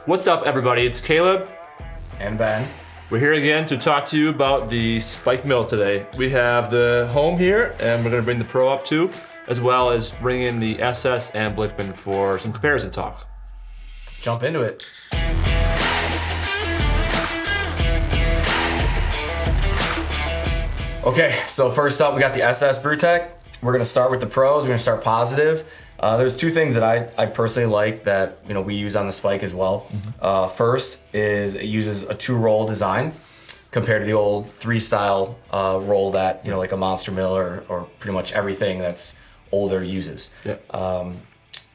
What's up, everybody? It's Caleb. And Ben. We're here again to talk to you about the Spike Mill today. We have the home here, and we're going to bring the Pro up too, as well as bring in the Ss and Blichmann for some comparison talk. Jump into it. Okay, so first up, we got the Ss Brewtech. We're going to start with the pros. We're going to start positive. There's two things that I personally like that we use on the Spike as well. First is it uses a 2-roll design compared to the old 3-style roll that like a Monster Mill or pretty much everything that's older uses. Yeah.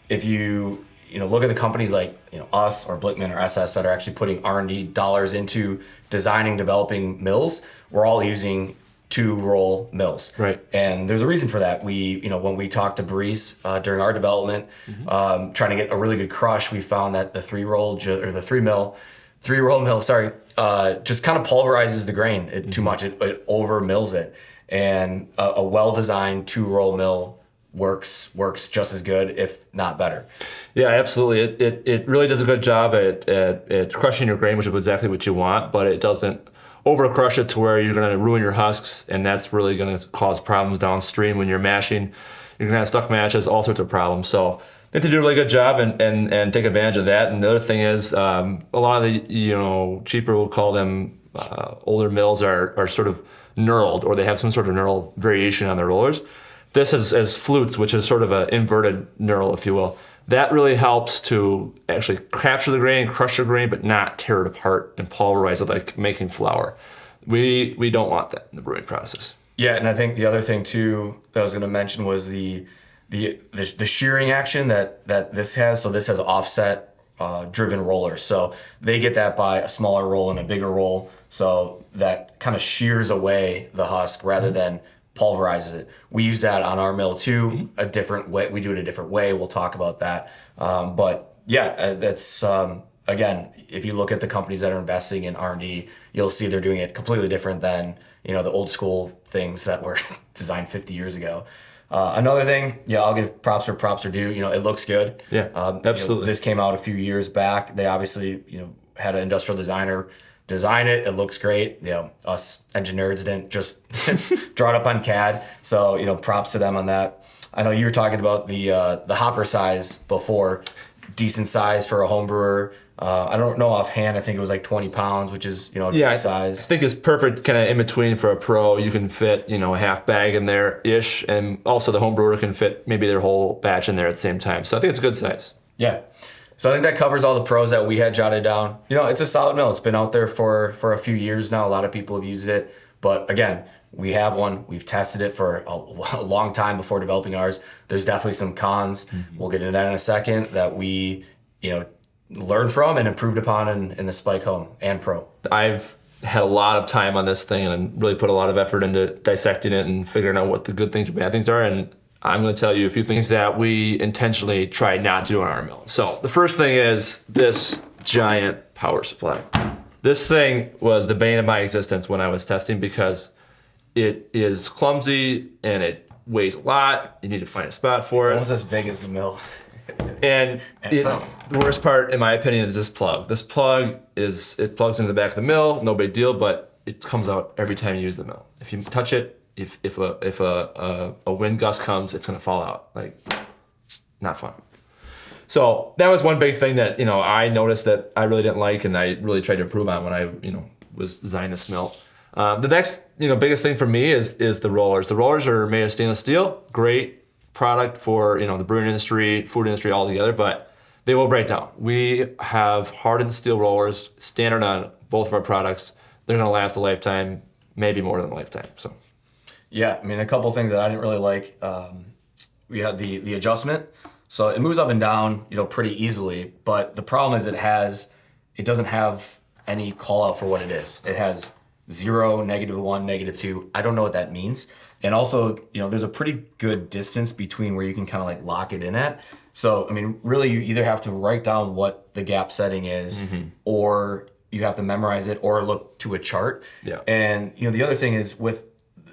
If you look at the companies like us or Blichmann or Ss that are actually putting R&D dollars into designing, developing mills, we're all using 2-roll mills. Right. And there's a reason for that. We, when we talked to breweries during our development, trying to get a really good crush, we found that the 3-roll mill, just kind of pulverizes the grain too much. It over mills it. And a well-designed 2-roll mill works just as good, if not better. Yeah, absolutely. It really does a good job at crushing your grain, which is exactly what you want, but it doesn't over crush it to where you're going to ruin your husks, and that's really going to cause problems downstream when you're mashing. You're going to have stuck mashes, all sorts of problems. So I think they do a really good job and take advantage of that. And the other thing is, a lot of the cheaper, we'll call them older mills are sort of knurled, or they have some sort of knurl variation on their rollers. This is flutes, which is sort of an inverted knurl, if you will. That really helps to actually capture the grain, crush the grain, but not tear it apart and pulverize it like making flour. We don't want that in the brewing process. Yeah, and I think the other thing too that I was going to mention was the shearing action that this has. So this has offset driven rollers. So they get that by a smaller roll and a bigger roll. So that kind of shears away the husk rather than pulverizes it. We use that on our mill too, a different way. We do it a different way. We'll talk about that. But yeah, that's again, if you look at the companies that are investing in R&D, you'll see they're doing it completely different than the old school things that were designed 50 years ago. Another thing, I'll give props where props are due. It looks good. Yeah, absolutely. This came out a few years back. They obviously had an industrial designer design it. It looks great. Us engineers didn't just draw it up on CAD. So, props to them on that. I know you were talking about the hopper size before. Decent size for a home brewer. I don't know offhand. I think it was like 20 pounds, which is, a good size. I think it's perfect kind of in between for a pro. You can fit, a half bag in there-ish. And also the home brewer can fit maybe their whole batch in there at the same time. So I think it's a good size. Yeah. So I think that covers all the pros that we had jotted down. It's a solid mill. It's been out there for a few years now. A lot of people have used it. But again, we have one. We've tested it for a long time before developing ours. There's definitely some cons. We'll get into that in a second that we, learned from and improved upon in the Spike Home and Pro. I've had a lot of time on this thing and really put a lot of effort into dissecting it and figuring out what the good things and bad things are. And I'm going to tell you a few things that we intentionally tried not to do on our mill. So the first thing is this giant power supply. This thing was the bane of my existence when I was testing because it is clumsy and it weighs a lot. You need to find a spot for it. It's almost as big as the mill. And the worst part, in my opinion, is this plug. This plug it plugs into the back of the mill, no big deal, but it comes out every time you use the mill. If you touch it, if a wind gust comes, it's gonna fall out. Like, not fun. So that was one big thing that I noticed that I really didn't like, and I really tried to improve on when I was designing this mill. The next biggest thing for me is the rollers. The rollers are made of stainless steel. Great product for the brewing industry, food industry all together, but they will break down. We have hardened steel rollers, standard on both of our products. They're gonna last a lifetime, maybe more than a lifetime. So. Yeah, I mean, a couple things that I didn't really like. We had the adjustment, so it moves up and down, pretty easily. But the problem is it doesn't have any call out for what it is. It has 0, -1, -2. I don't know what that means. And also, there's a pretty good distance between where you can kind of like lock it in at. So, I mean, really, you either have to write down what the gap setting is, or you have to memorize it, or look to a chart. Yeah. And the other thing is with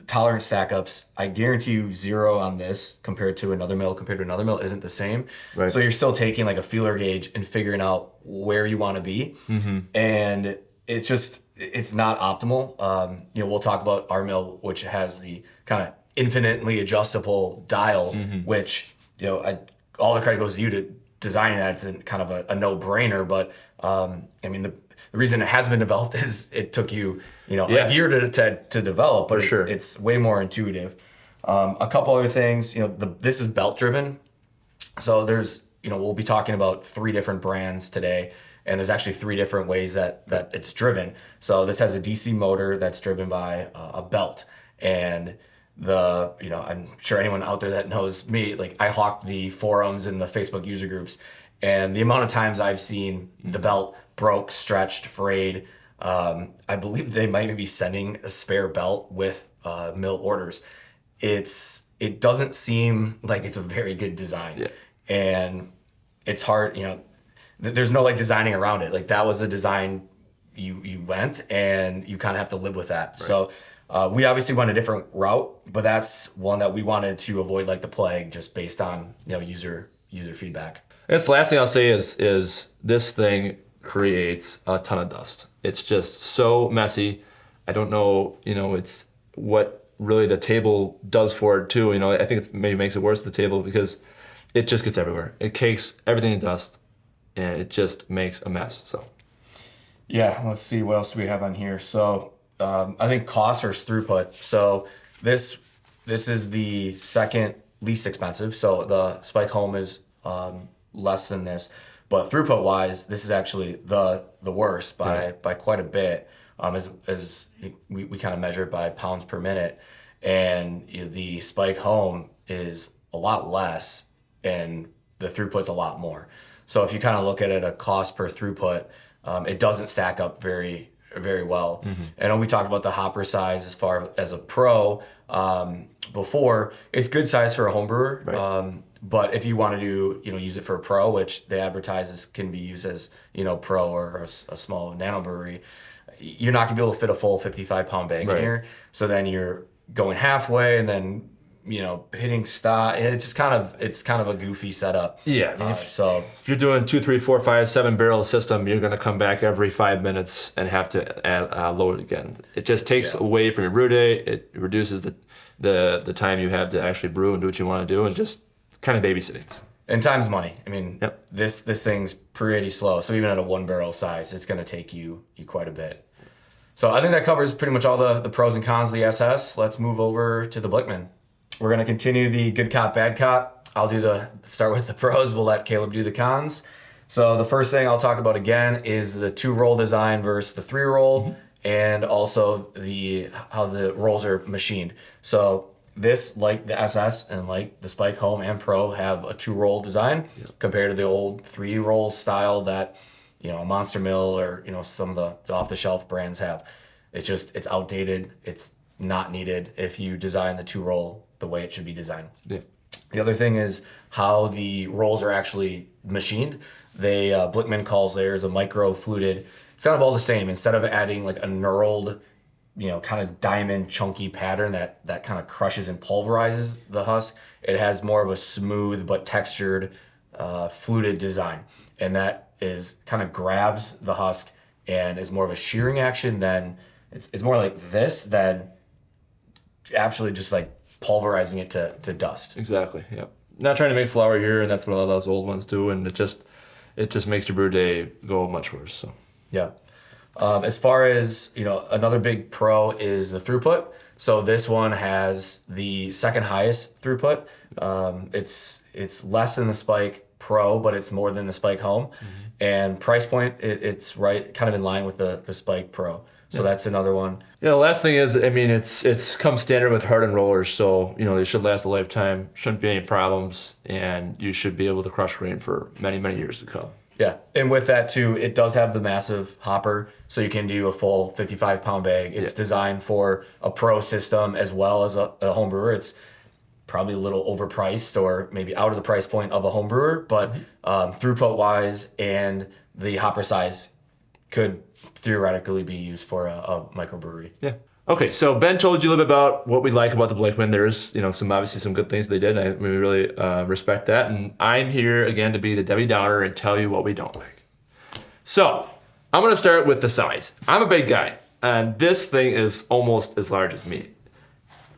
tolerance stack ups, I guarantee you 0 on this compared to another mill isn't the same. Right. So you're still taking like a feeler gauge and figuring out where you want to be. And it's not optimal. We'll talk about our mill, which has the kind of infinitely adjustable dial, which, all the credit goes to you to designing that. It's kind of a no-brainer, but the reason it hasn't been developed is it took you, a year to develop, but it's way more intuitive. A couple other things, this is belt driven. So there's, we'll be talking about 3 different brands today, and there's actually 3 different ways that it's driven. So this has a DC motor that's driven by a belt, and I'm sure anyone out there that knows me, like I hawk the forums and the Facebook user groups, and the amount of times I've seen the belt broke, stretched, frayed. I believe they might be sending a spare belt with mill orders. It doesn't seem like it's a very good design, and it's hard. There's no like designing around it. Like that was a design you went, and you kind of have to live with that. Right. So we obviously went a different route, but that's one that we wanted to avoid like the plague, just based on user feedback. And the last thing I'll say is this thing creates a ton of dust. It's just so messy. I don't know, it's what really the table does for it too. I think it maybe makes it worse, the table, because it just gets everywhere. It cakes everything in dust, and it just makes a mess. So yeah, let's see, what else do we have on here? So I think cost versus throughput. So this is the second least expensive. So the Spike Home is less than this, but throughput wise, this is actually the worst by quite a bit. As we kind of measure it by pounds per minute, and the Spike Home is a lot less, and the throughput's a lot more. So if you kind of look at it, a cost per throughput, it doesn't stack up very, very well. I know we talked about the hopper size as far as a pro before. It's good size for a home brewer. Right. But if you want to do, use it for a pro, which they advertise can be used as, pro or a small nano brewery, you're not gonna be able to fit a full 55-pound bag in here. So then you're going halfway and then, hitting stop. It's kind of a goofy setup. Yeah. If you're doing 2, 3, 4, 5, 7 barrel system, you're gonna come back every 5 minutes and have to load it again. It just takes away from your brew day. It reduces the time you have to actually brew and do what you want to do, and just kind of babysitting. And time's money. This thing's pretty slow. So even at a 1 barrel size, it's gonna take you quite a bit. So I think that covers pretty much all the pros and cons of the SS. Let's move over to the Blichmann. We're going to continue the good cop, bad cop. I'll start with the pros. We'll let Caleb do the cons. So the first thing I'll talk about again is the 2-roll design versus the 3-roll, and also how the rolls are machined. So this, like the SS and like the Spike Home and Pro, have a 2-roll design compared to the old 3-roll style that a Monster Mill or some of the off-the-shelf brands have. It's outdated. It's not needed if you design the 2-roll the way it should be designed. Yeah. The other thing is how the rolls are actually machined. Blichmann calls theirs a micro-fluted. It's kind of all the same. Instead of adding like a knurled, kind of diamond chunky pattern that kind of crushes and pulverizes the husk, it has more of a smooth but textured fluted design. And that is kind of grabs the husk and is more of a shearing action than it's more like this than actually just like pulverizing it to dust. Exactly. Yeah. Not trying to make flour here, and that's what a lot of those old ones do, and it just makes your brew day go much worse. So yeah. As far as another big pro is the throughput. So this one has the second highest throughput. It's less than the Spike Pro, but it's more than the Spike Home. And price point, it's right kind of in line with the Spike Pro. So that's another one. Yeah, the last thing is, it's come standard with hardened rollers, so they should last a lifetime. Shouldn't be any problems, and you should be able to crush grain for many, many years to come. Yeah, and with that too, it does have the massive hopper, so you can do a full 55-pound bag. It's designed for a pro system as well as a home brewer. It's probably a little overpriced or maybe out of the price point of a home brewer, but throughput-wise and the hopper size could theoretically be used for a microbrewery. Yeah. Okay, so Ben told you a little bit about what we like about the Blichmann. There's, obviously some good things they did. And we really respect that. And I'm here again to be the Debbie Downer and tell you what we don't like. So I'm going to start with the size. I'm a big guy, and this thing is almost as large as me.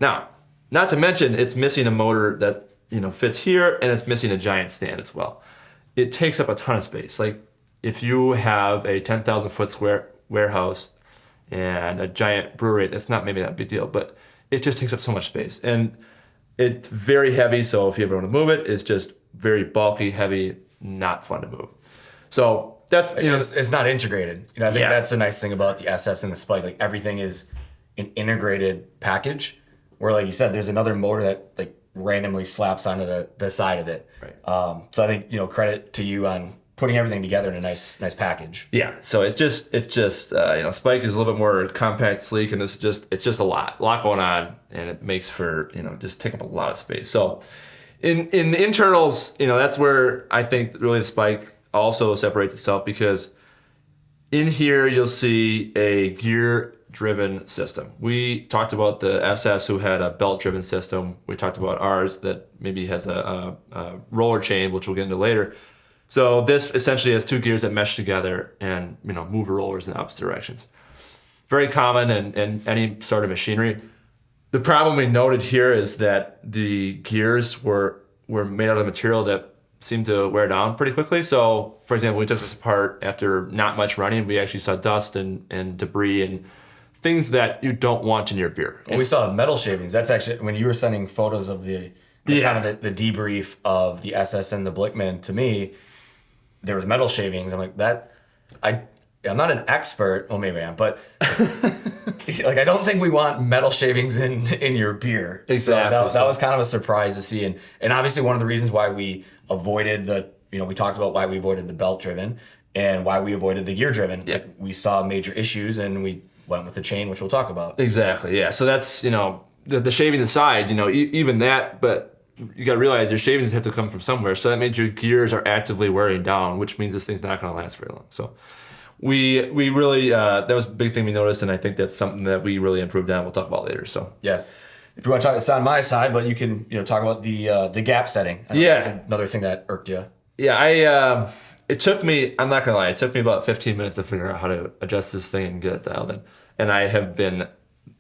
Now, not to mention it's missing a motor that fits here, and it's missing a giant stand as well. It takes up a ton of space. Like if you have a 10,000 foot square warehouse and a giant brewery, it's not maybe that big deal, but it just takes up so much space. And it's very heavy, so if you ever want to move it, it's just very bulky, heavy, not fun to move. So that's, it's not integrated. I think that's the nice thing about the SS and the Spike. Like everything is an integrated package where, like you said, there's another motor that like randomly slaps onto the side of it. Right. So I think, credit to you on putting everything together in a nice package. Yeah. So it's just Spike is a little bit more compact, sleek, and it's just a lot going on, and it makes for, just take up a lot of space. So in the internals, that's where I think really the Spike also separates itself, because in here you'll see a gear-driven system. We talked about the SS, who had a belt-driven system. We talked about ours that maybe has a roller chain, which we'll get into later. So this essentially has two gears that mesh together and move the rollers in opposite directions. Very common in any sort of machinery. The problem we noted here is that the gears were made out of material that seemed to wear down pretty quickly. So, for example, we took this apart after not much running. We actually saw dust and debris and things that you don't want in your beer. Well, we saw metal shavings. That's actually when you were sending photos of kind of the debrief of the SS and the Blichmann to me. There was metal shavings. I'm like, I'm not an expert. Well, maybe I am, but like I don't think we want metal shavings in your beer. Exactly. So that was kind of a surprise to see, and obviously one of the reasons why we avoided we talked about why we avoided the belt driven and why we avoided the gear driven. Yeah. Like, we saw major issues and we went with the chain, which we'll talk about. Exactly. Yeah. So that's the shaving aside, even that, but you got to realize your shavings have to come from somewhere. So that means your gears are actively wearing down, which means this thing's not going to last very long. So we really, that was a big thing we noticed. And I think that's something that we really improved on. We'll talk about later. So yeah, if you want to talk, it's on my side, but you can, talk about the gap setting. I know that's another thing that irked you. Yeah. It took me, I'm not going to lie, it took me about 15 minutes to figure out how to adjust this thing and get it dialed in. And I have been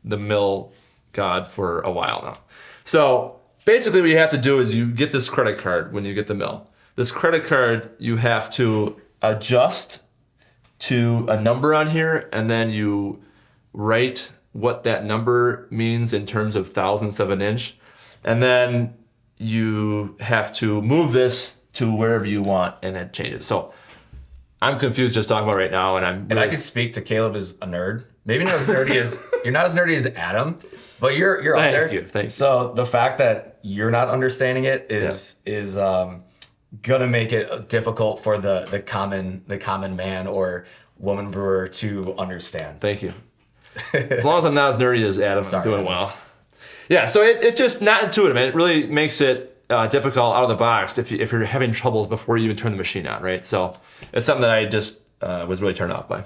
the mill god for a while now. So basically what you have to do is you get this credit card when you get the mill. This credit card, you have to adjust to a number on here, and then you write what that number means in terms of thousandths of an inch. And then you have to move this to wherever you want, and it changes. So I'm confused just talking about right now, and I could speak to Caleb as a nerd. Maybe not as nerdy as you're not as nerdy as Adam, but you're out there. Thank you. So the fact that you're not understanding it is gonna make it difficult for the common man or woman brewer to understand. Thank you. As long as I'm not as nerdy as Adam, I'm doing well. Yeah, so it's just not intuitive, and it really makes it difficult out of the box if you're having troubles before you even turn the machine on, right? So it's something that I just was really turned off by.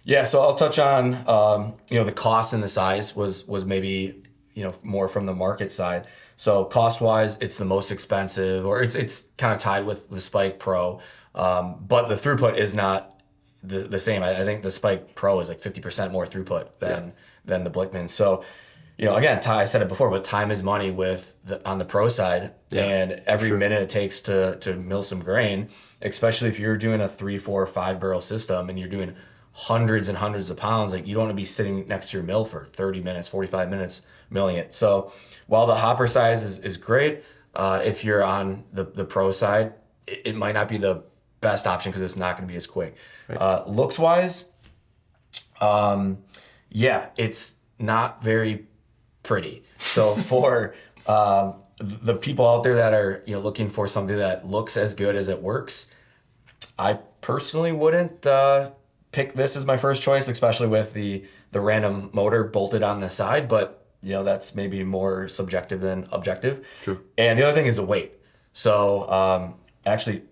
Yeah, so I'll touch on the cost and the size was maybe more from the market side. So cost wise, it's the most expensive, or it's kind of tied with the Spike Pro, but the throughput is not the same. I think the Spike Pro is like 50% more throughput than the Blichmann. So again, I said it before, but time is money on the pro side, and every minute it takes to mill some grain, especially if you're doing a 3, 4, 5 barrel system and you're doing hundreds and hundreds of pounds. Like you don't want to be sitting next to your mill for 30 minutes, 45 minutes milling it. So while the hopper size is great, if you're on the pro side, it might not be the best option because it's not going to be as quick. Right. Looks wise, it's not very pretty. So for the people out there that are looking for something that looks as good as it works, I personally wouldn't pick this as my first choice, especially with the random motor bolted on the side. But that's maybe more subjective than objective. True. And the other thing is the weight. So actually,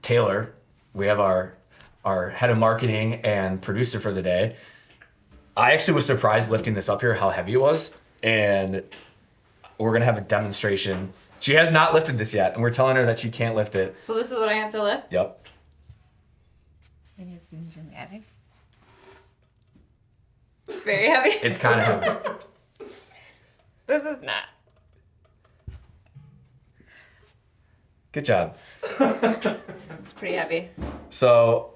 Taylor, we have our head of marketing and producer for the day. I actually was surprised lifting this up here how heavy it was, and we're gonna have a demonstration. She has not lifted this yet, and we're telling her that she can't lift it. So this is what I have to lift? Yep. It has been dramatic. It's very heavy. It's kind of heavy. This is not. Good job. It's pretty heavy. So,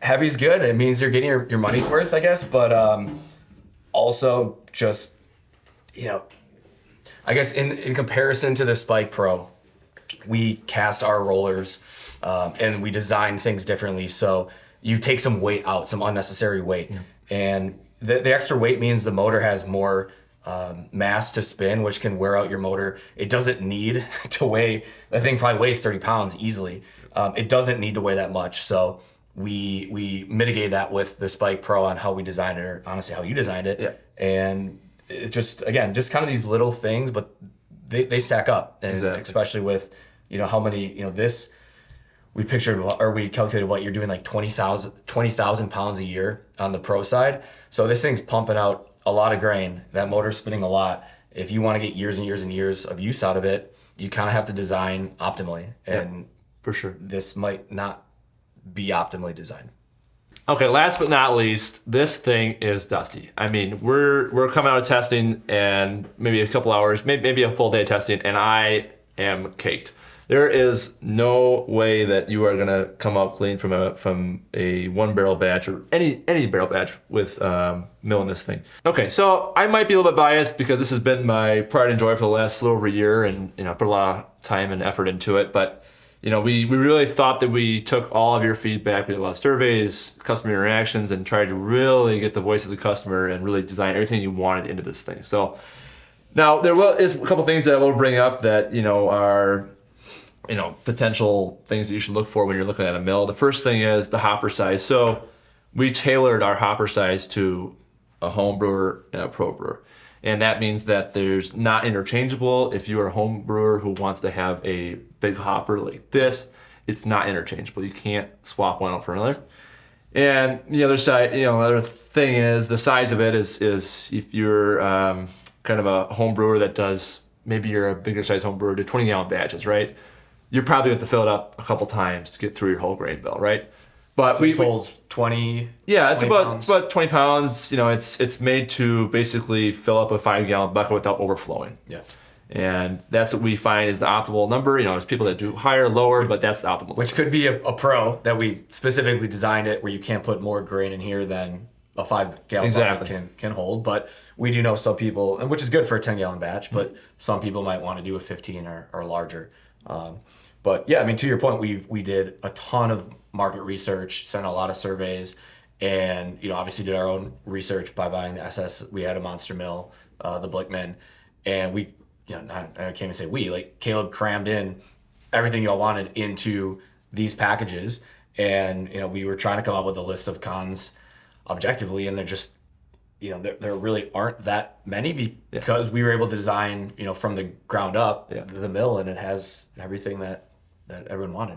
heavy's good. It means you're getting your money's worth, I guess. But also just, I guess in comparison to the Spike Pro, we cast our rollers and we design things differently. So you take some weight out, some unnecessary weight. Yeah. And the extra weight means the motor has more mass to spin, which can wear out your motor. It doesn't need to weigh, the thing probably weighs 30 pounds easily. It doesn't need to weigh that much. So we mitigate that with the Spike Pro on how we designed it, or honestly how you designed it. Yeah. And it just kind of these little things, but they stack up. And exactly. Especially with, how many, this, we calculated what you're doing, like 20,000 pounds a year on the Pro side. So this thing's pumping out a lot of grain. That motor's spinning a lot. If you want to get years and years and years of use out of it, you kind of have to design optimally. And for sure, this might not be optimally designed. Okay, last but not least, this thing is dusty. I mean, we're coming out of testing and maybe a couple hours, maybe a full day of testing, and I am caked. There is no way that you are gonna come out clean from a 1 barrel batch or any barrel batch with milling this thing. Okay, so I might be a little bit biased because this has been my pride and joy for the last little over a year, and put a lot of time and effort into it. But we really thought that we took all of your feedback. We did a lot of surveys, customer interactions, and tried to really get the voice of the customer and really design everything you wanted into this thing. So now there is a couple things that I will bring up that are potential things that you should look for when you're looking at a mill. The first thing is the hopper size. So we tailored our hopper size to a home brewer and a pro brewer. And that means that there's not interchangeable. If you are a home brewer who wants to have a big hopper like this, it's not interchangeable. You can't swap one out for another. And the other side, the other thing is the size of it is if you're kind of a home brewer that does, maybe you're a bigger size home brewer, do 20 gallon batches, right? You're probably going to fill it up a couple times to get through your whole grain bill, right? But so it holds 20. Yeah, it's about 20 pounds. It's made to basically fill up a 5 gallon bucket without overflowing. Yeah. And that's what we find is the optimal number. There's people that do higher, lower, but that's the optimal. Which could be a pro that we specifically designed it where you can't put more grain in here than a 5 gallon bucket can hold. But we do know some people, and which is good for a 10 gallon batch, but some people might want to do a 15 or larger. But yeah, to your point, we did a ton of market research, sent a lot of surveys, and obviously did our own research by buying the SS. We had a monster mill, the Blichmann, and we, I can't even say we, like Caleb crammed in everything y'all wanted into these packages, and we were trying to come up with a list of cons objectively, and they're just, there really aren't that many because we were able to design, from the ground up the mill, and it has everything that everyone wanted.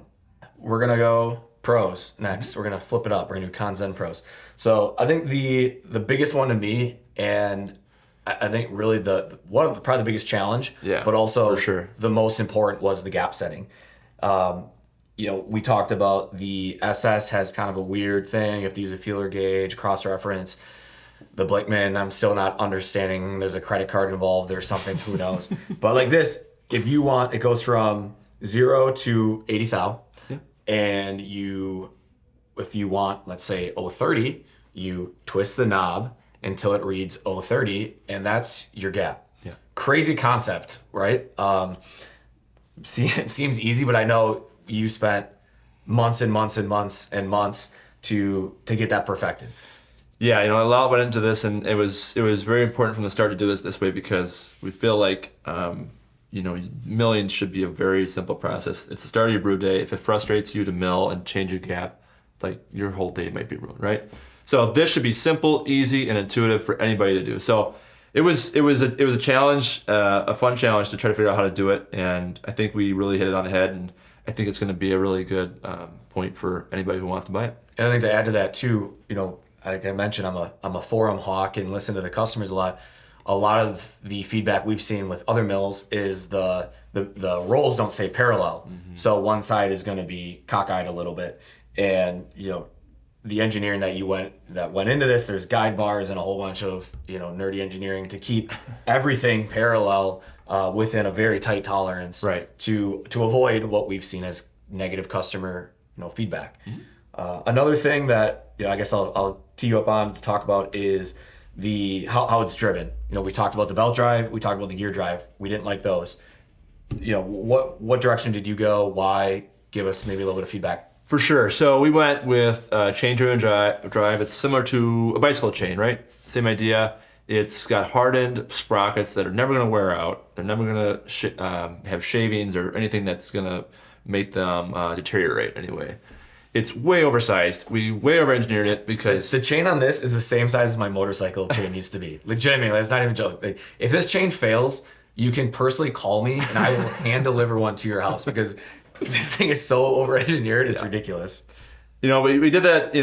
We're gonna go pros next. Mm-hmm. We're gonna flip it up. We're gonna do cons and pros. So I think the biggest one to me, and I think really probably the biggest challenge, but also for sure, the most important was the gap setting. We talked about the SS has kind of a weird thing. You have to use a feeler gauge, cross-reference. The Blichmann, I'm still not understanding. There's a credit card involved. There's something, who knows. But like this, if you want, it goes from 0 to 80 thou. Yeah. And if you want, let's say 030, you twist the knob until it reads 030, and that's your gap. Yeah. Crazy concept, right? It seems easy, but I know you spent months and months and months and months to get that perfected. Yeah, a lot went into this, and it was very important from the start to do this way because we feel like milling should be a very simple process. It's the start of your brew day. If it frustrates you to mill and change your gap, like your whole day might be ruined, right? So this should be simple, easy, and intuitive for anybody to do. So it was a challenge, a fun challenge to try to figure out how to do it, and I think we really hit it on the head, and I think it's going to be a really good point for anybody who wants to buy it. And I think to add to that too, like I mentioned, I'm a forum hawk and listen to the customers a lot. A lot of the feedback we've seen with other mills is the rolls don't stay parallel. So one side is going to be cockeyed a little bit, and the engineering that went into this, there's guide bars and a whole bunch of nerdy engineering to keep everything parallel within a very tight tolerance, right, to avoid what we've seen as negative customer feedback. Another thing that I guess I'll tee you up on to talk about is how it's driven. We talked about the belt drive, we talked about the gear drive. We didn't like those. What direction did you go? Why? Give us maybe a little bit of feedback. For sure. So we went with chain-driven drive. It's similar to a bicycle chain, right? Same idea. It's got hardened sprockets that are never going to wear out. They're never going to have shavings or anything that's going to make them deteriorate anyway. It's way oversized. We way over-engineered it because... The chain on this is the same size as my motorcycle chain used to be. Legitimately, that's not even a joke. Like, if this chain fails, you can personally call me and I will hand deliver one to your house because this thing is so over-engineered, it's ridiculous. We did that,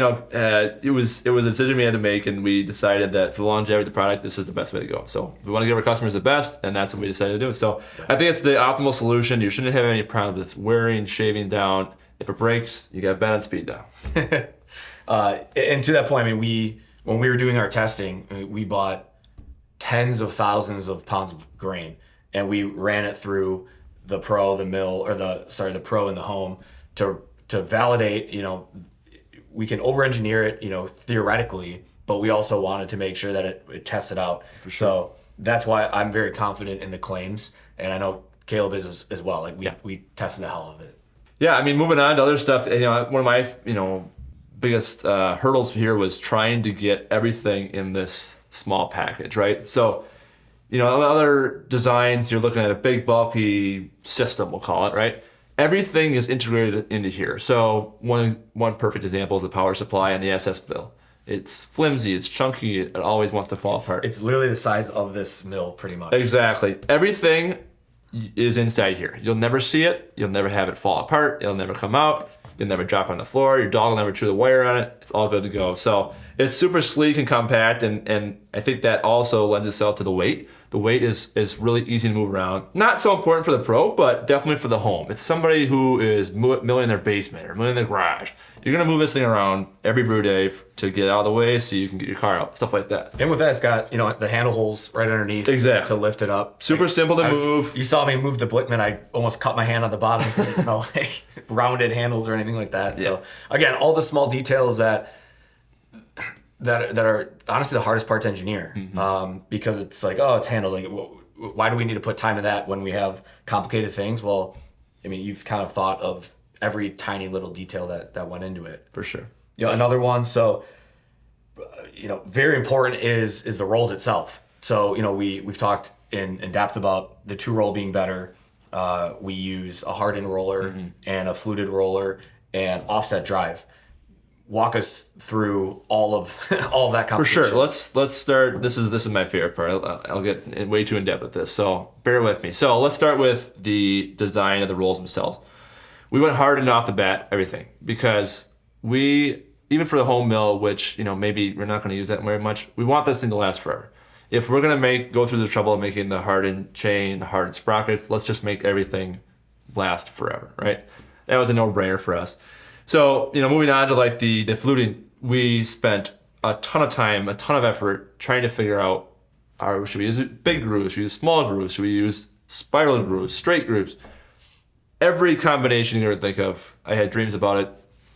it was a decision we had to make, and we decided that for the longevity of the product, this is the best way to go. So we want to give our customers the best, and that's what we decided to do. So I think it's the optimal solution. You shouldn't have any problems with wearing, shaving down. If it breaks, you got bed and speed down. And to that point, when we were doing our testing, we bought tens of thousands of pounds of grain, and we ran it through the pro, the mill, or the pro and the home to validate. We can over-engineer it, theoretically, but we also wanted to make sure that it tested out. For sure. So that's why I'm very confident in the claims, and I know Caleb is as well. Like we tested the hell out of it. Yeah, moving on to other stuff. One of my biggest hurdles here was trying to get everything in this small package, right? So, other designs, you're looking at a big bulky system, we'll call it, right? Everything is integrated into here. So one perfect example is the power supply and the SS bill. It's flimsy, it's chunky, it always wants to fall apart. It's literally the size of this mill, pretty much. Exactly. Everything is inside here. You'll never see it. You'll never have it fall apart. It'll never come out. You'll never drop on the floor. Your dog will never chew the wire on it. It's all good to go. So it's super sleek and compact, and I think that also lends itself to the weight. The weight is really easy to move around. Not so important for the pro, but definitely for the home. It's somebody who is milling their basement or milling their garage. You're going to move this thing around every brew day to get out of the way so you can get your car out, stuff like that. And with that, it's got, the handle holes right underneath to lift it up. Super simple to move. You saw me move the Blichmann. I almost cut my hand on the bottom because it's no like rounded handles or anything like that. Yeah. So again, all the small details that are honestly the hardest part to engineer, because it's like, it's handled. Like, why do we need to put time in that when we have complicated things? Well, you've kind of thought of every tiny little detail that went into it. For sure. Another one. So, very important is the rolls itself. So, we've talked in depth about the 2-roll being better. We use a hardened roller and a fluted roller and offset drive. Walk us through all of that complication. For sure. Let's start. This is my favorite part. I'll get way too in depth with this, so bear with me. So let's start with the design of the rolls themselves. We went hardened off the bat, everything, because even for the home mill, which maybe we're not going to use that very much, we want this thing to last forever. If we're going to go through the trouble of making the hardened chain, the hardened sprockets, let's just make everything last forever, right? That was a no-brainer for us. So, moving on to like the fluting, we spent a ton of time, a ton of effort trying to figure out, should we use big grooves, should we use small grooves, should we use spiral grooves, straight grooves? Every combination you ever think of, I had dreams about it,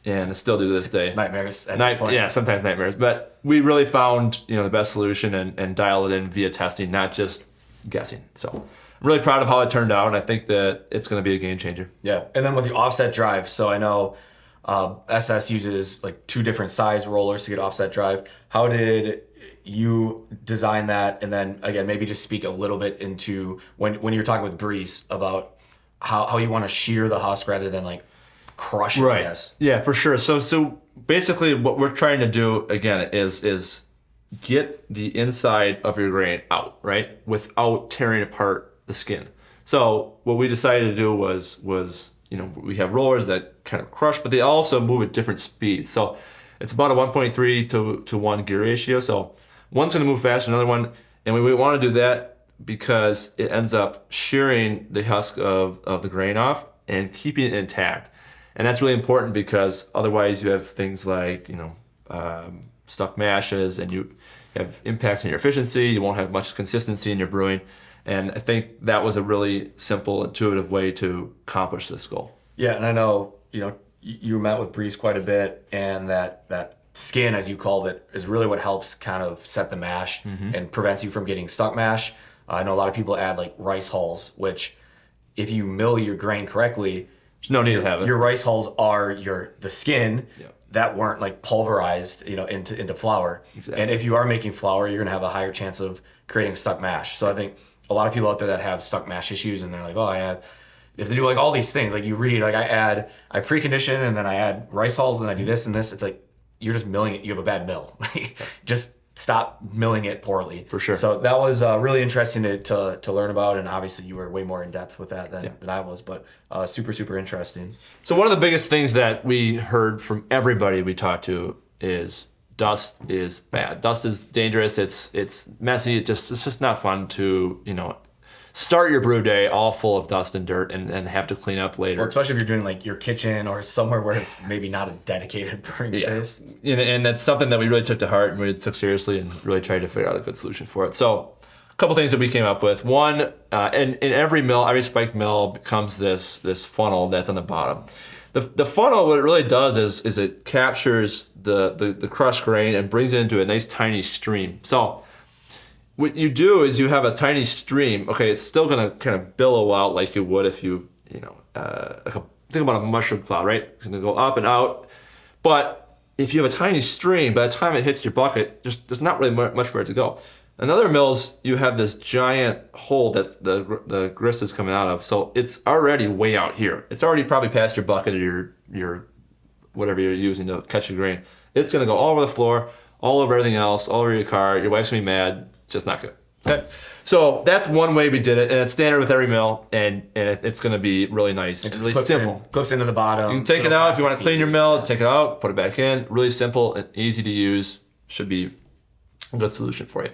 and I still do to this day. Nightmares at this point. Yeah, sometimes nightmares. But we really found the best solution and dialed it in via testing, not just guessing. So I'm really proud of how it turned out, and I think that it's going to be a game changer. Yeah, and then with the offset drive, so I know SS uses like 2 different size rollers to get offset drive. How did you design that? And then again, maybe just speak a little bit into when you're talking with Breeze about how you want to shear the husk rather than like crush it, right. I guess. Yeah, for sure. So basically what we're trying to do again is get the inside of your grain out, right? Without tearing apart the skin. So what we decided to do was we have rollers that kind of crush, but they also move at different speeds. So It's about a 1.3 to 1 gear ratio. So one's going to move faster than another one. And we want to do that because it ends up shearing the husk of the grain off and keeping it intact. And that's really important because otherwise you have things like, stuck mashes and you have impacts on your efficiency. You won't have much consistency in your brewing. And I think that was a really simple, intuitive way to accomplish this goal. Yeah, and I know, you met with Breeze quite a bit, and that skin, as you called it, is really what helps kind of set the mash and prevents you from getting stuck mash. I know a lot of people add like rice hulls, which if you mill your grain correctly, there's no need to have it. Your rice hulls are the skin that weren't like pulverized, into flour. Exactly. And if you are making flour, you're gonna have a higher chance of creating stuck mash. So I think a lot of people out there that have stuck mash issues, and they're like, if they do like all these things, like you read, like I precondition and then I add rice hulls and I do this and this, it's like you're just milling it. You have a bad mill. Just stop milling it poorly. For sure. So that was really interesting to learn about, and obviously you were way more in depth with that than I was, but super, super interesting. So one of the biggest things that we heard from everybody we talked to is dust is bad. Dust is dangerous. It's messy. It's just not fun to, start your brew day all full of dust and dirt and have to clean up later. Well, especially if you're doing like your kitchen or somewhere where it's maybe not a dedicated brewing space. And that's something that we really took to heart and we took seriously and really tried to figure out a good solution for it. So a couple things that we came up with. One, in every mill, every spike mill becomes this funnel that's on the bottom. The funnel, what it really does is it captures the crushed grain and brings it into a nice tiny stream. So what you do is you have a tiny stream. Okay, it's still gonna kind of billow out like you would if think about a mushroom cloud, right? It's gonna go up and out. But if you have a tiny stream, by the time it hits your bucket, there's not really much for it to go. In other mills, you have this giant hole that's the grist is coming out of. So it's already way out here. It's already probably past your bucket or your whatever you're using to catch your grain. It's gonna go all over the floor, all over everything else, all over your car. Your wife's gonna be mad. It's just not good. Okay? So that's one way we did it, and it's standard with every mill, and it's going to be really nice. It it's just really simple. Clips into the bottom. You can take it out if you want to clean your mill. Take it out, put it back in. Really simple and easy to use. Should be a good solution for you.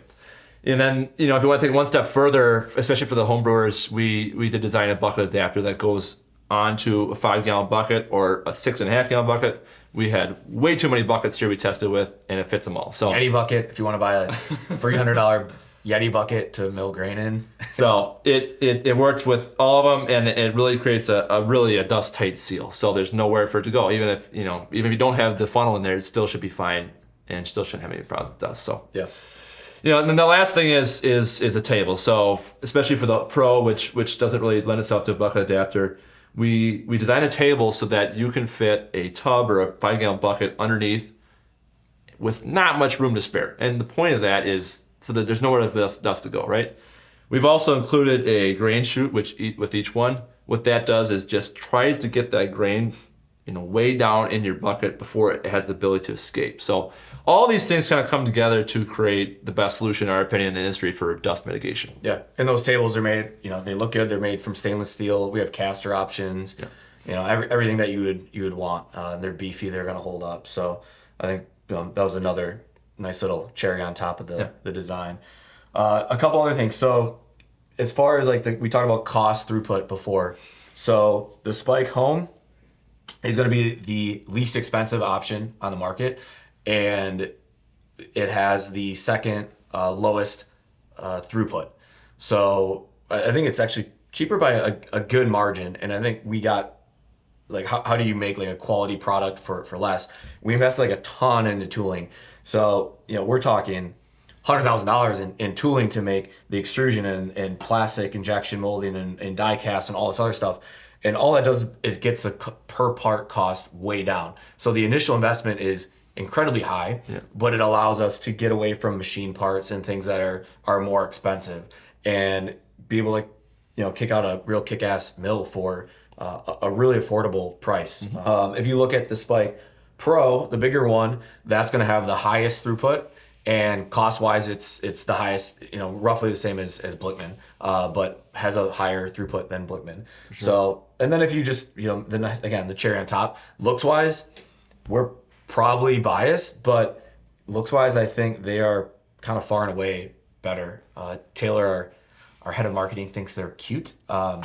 And then, if you want to take it one step further, especially for the home brewers, we did design a bucket adapter that goes onto a 5-gallon bucket or a 6.5-gallon bucket. We had way too many buckets here we tested with, and it fits them all. So Yeti bucket, if you want to buy a $300 Yeti bucket to mill grain in. So it works with all of them, and it really creates a dust tight seal. So there's nowhere for it to go. Even if you don't have the funnel in there, it still should be fine and still shouldn't have any problems with dust. So yeah. And then the last thing is a table. So especially for the Pro, which doesn't really lend itself to a bucket adapter, we designed a table so that you can fit a tub or a 5-gallon bucket underneath with not much room to spare. And the point of that is so that there's nowhere for dust to go, right? We've also included a grain chute with each one. What that does is just tries to get that grain way down in your bucket before it has the ability to escape. So all these things kind of come together to create the best solution, in our opinion, in the industry for dust mitigation. Yeah, and those tables are made, they look good. They're made from stainless steel. We have caster options. Yeah. Everything that you would want. They're beefy. They're going to hold up. So I think that was another nice little cherry on top of the design. A couple other things. So as far as we talked about cost throughput before. So the Spike Home is going to be the least expensive option on the market, and it has the second lowest throughput. So I think it's actually cheaper by a good margin, and I think we got how do you make a quality product for less? We invested a ton into tooling. So we're talking $100,000 in tooling to make the extrusion and plastic injection molding and die cast and all this other stuff. And all that does is gets the per part cost way down. So the initial investment is incredibly high, but it allows us to get away from machine parts and things that are more expensive and be able to kick out a real kick-ass mill for a really affordable price. Mm-hmm. If you look at the Spike Pro, the bigger one, that's going to have the highest throughput, and cost-wise, it's the highest, roughly the same as Blichmann, but has a higher throughput than Blichmann. Sure. So, and then if you just, then again, the cherry on top, looks-wise, we're probably biased, but looks-wise, I think they are kind of far and away better. Taylor, our head of marketing, thinks they're cute. I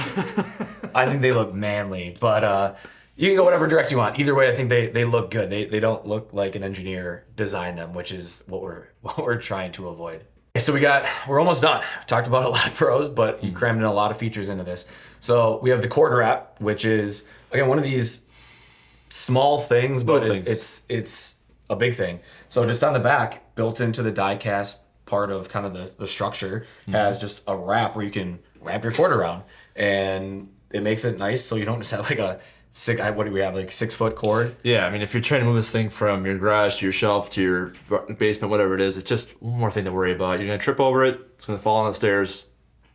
think they look manly, but you can go whatever direction you want. Either way, I think they look good. They don't look like an engineer designed them, which is what we're trying to avoid. So we're almost done. We talked about a lot of pros, but you crammed in a lot of features into this. So we have the cord wrap, which is again one of these small things, but it's a big thing. So just on the back, built into the die cast part of kind of the structure, has just a wrap where you can wrap your cord around, and it makes it nice so you don't just have like a 6 foot cord. Yeah, I mean, if you're trying to move this thing from your garage to your shelf to your basement, whatever it is, it's just one more thing to worry about. You're gonna trip over it. It's gonna fall on the stairs.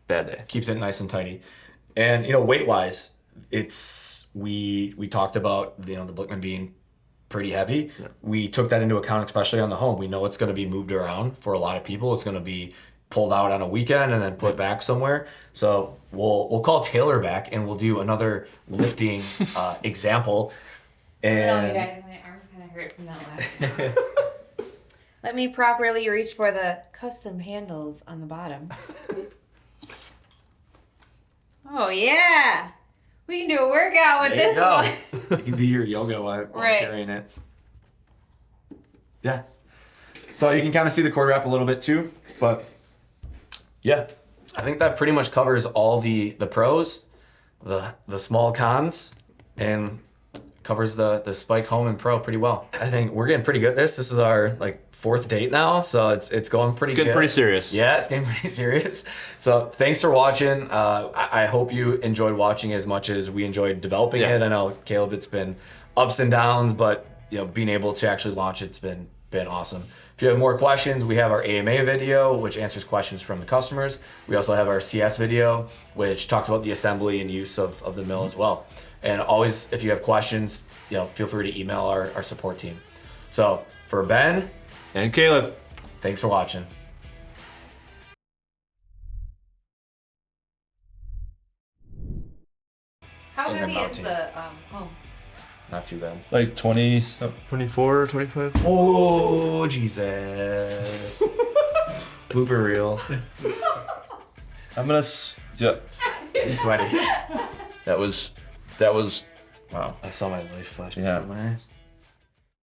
Bad day. Keeps it nice and tidy. And weight wise, we talked about the Blichmann being pretty heavy. Yeah. We took that into account, especially on the home. We know it's going to be moved around for a lot of people. It's going to be pulled out on a weekend and then put back somewhere. So we'll call Taylor back and we'll do another lifting example. And you guys, my arms kind of hurt from that laugh. Let me properly reach for the custom handles on the bottom. Oh yeah, we can do a workout with this one. You can do your yoga while carrying it. Yeah. So you can kind of see the cord wrap a little bit too, but yeah, I think that pretty much covers all the pros, the small cons, and covers the Spike Home and Pro pretty well. I think we're getting pretty good at this. This is our fourth date now, so it's going pretty good. It's getting pretty serious. Yeah, it's getting pretty serious. So thanks for watching. I hope you enjoyed watching as much as we enjoyed developing it. I know, Caleb, it's been ups and downs, but being able to actually launch it's been awesome. If you have more questions, we have our AMA video, which answers questions from the customers. We also have our CS video, which talks about the assembly and use of the mill as well. And always, if you have questions, feel free to email our support team. So for Ben and Caleb, thanks for watching. How heavy is the home? Not too bad. Like 20, 24, 25. Oh, Jesus. Blooper reel. I'm gonna. Yeah. He's sweaty. That was. Wow. I saw my life flash Yeah. before my eyes.